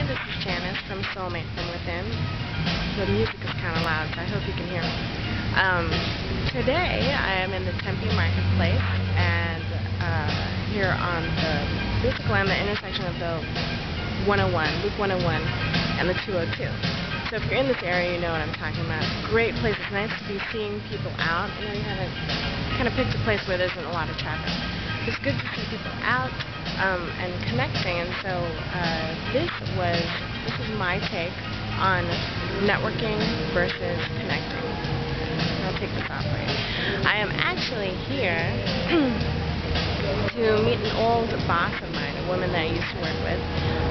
Hi, this is Janice from Soulmate from Within. The music is kind of loud, so I hope you can hear me. Today, I am in the Tempe Marketplace, and here on basically on the intersection of the 101, Loop 101, and the 202. So if you're in this area, you know what I'm talking about. Great place. It's nice to be seeing people out. You know, you haven't kind of picked a place where there isn't a lot of traffic. It's good to see people out and connecting, and so this is my take on networking versus connecting. I'll take this off right. I am actually here to meet an old boss of mine, a woman that I used to work with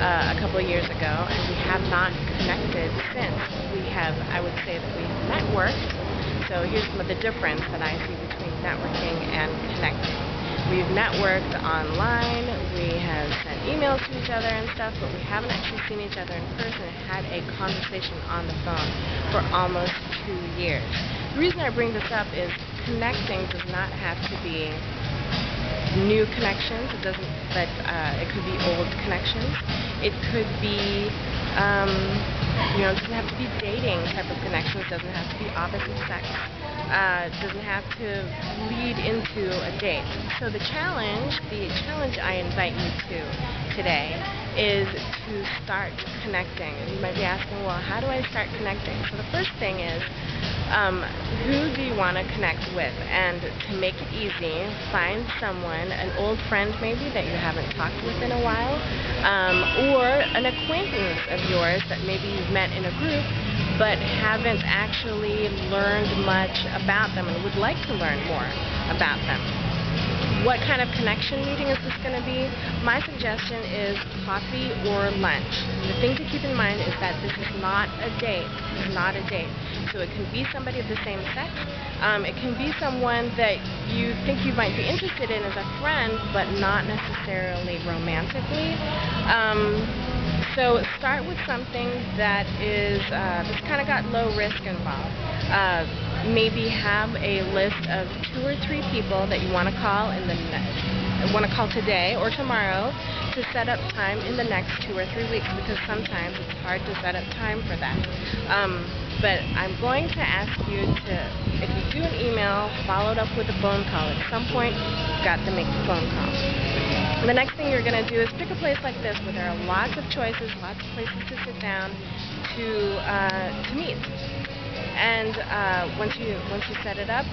a couple of years ago, and we have not connected since. We have, I would say that we have networked. So here's some of the difference that I see between networking and connecting. We've networked online, we have sent emails to each other and stuff, but we haven't actually seen each other in person and had a conversation on the phone for almost 2 years. The reason I bring this up is connecting does not have to be new connections. It doesn't. It could be old connections. It could be, it doesn't have to be dating type of connections. It doesn't have to be opposite sex. It doesn't have to lead into a date. So the challenge I invite you to today is to start connecting. And you might be asking, well, how do I start connecting? So the first thing is, who do you want to connect with? And to make it easy, find someone, an old friend maybe that you haven't talked with in a while, or an acquaintance of yours that maybe you've met in a group but haven't actually learned much about them and would like to learn more about them. What kind of connection meeting is this going to be? My suggestion is coffee or lunch. The thing to keep in mind is that this is not a date. This is not a date. So it can be somebody of the same sex. It can be someone that you think you might be interested in as a friend, but not necessarily romantically. So start with something that is that's kind of got low risk involved. Maybe have a list of 2 or 3 people that you want to call today or tomorrow to set up time in the next 2 or 3 weeks, because sometimes it's hard to set up time for that. But I'm going to ask you to, if you do an email followed up with a phone call, at some point you've got to make the phone call. The next thing you're going to do is pick a place like this where there are lots of choices, lots of places to sit down to meet. And once you set it up,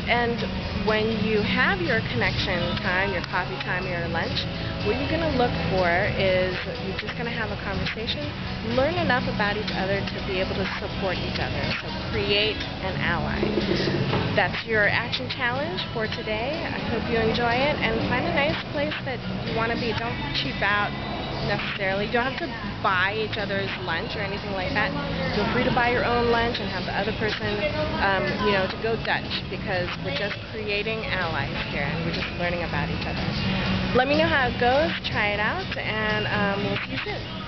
and when you have your connection time, your coffee time, your lunch, what you're going to look for is you're just going to have a conversation, learn enough about each other to be able to support each other, so create an ally. That's your action challenge for today. I hope you enjoy it, and find a nice place that you want to be. Don't cheap out necessarily. You don't have to buy each other's lunch or anything like that. Feel free to buy your own lunch and have the other person, to go Dutch, because we're just creating allies here and we're just learning about each other. Let me know how it goes. Try it out, and we'll see you soon.